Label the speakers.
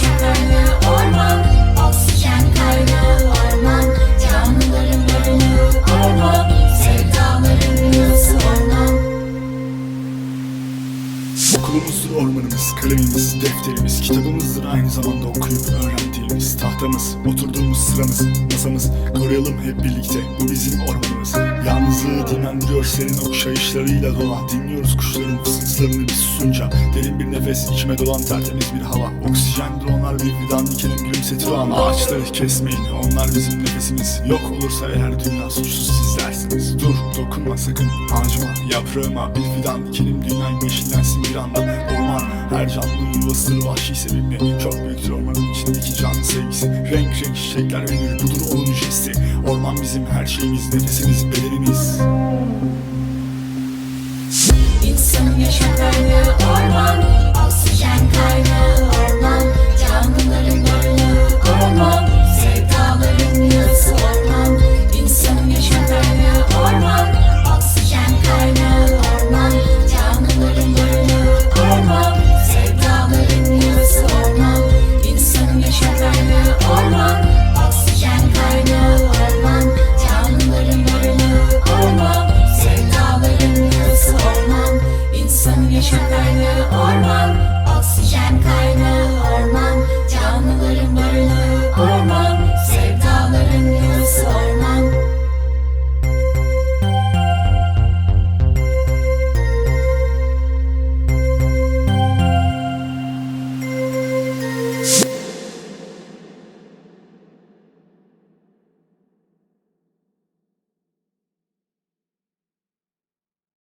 Speaker 1: çakarlı orman, oksijen kaynağı orman, canlıların barınağı orman, sevdaların yuvası orman.
Speaker 2: Okulumuzdur ormanımız, kalemimiz, defterimiz, kitabımızdır aynı zamanda okuyup öğrendiğimiz. Tahtamız, oturduğumuz sıramız, masamız, koruyalım hep birlikte, bu bizim ormanımız. Yalnızlığı dinlendiriyor senin okşayışlarıyla dola. Dinliyoruz kuşların fısıltılarını bir susunca. Derin bir nefes, içime dolan tertemiz bir hava. Oksijendir onlar, bir fidan dikelim gülümsetir o an. Ağaçları kesmeyin, onlar bizim nefesimiz. Yok olursa eğer dünya suçsuz siz dersiniz. Dur, dokunma sakın ağacıma, yaprağıma. Bir fidan dikelim, dünya yeşillensin bir anda. Orman her canlının yuvasıdır, vahşi sevimli. Çok büyüktür ormanın içindeki canlı sevgisi. Renk renk çiçekler verir, budur onun jesti. Orman bizim her şeyimiz, nefesimiz, bedenimiz.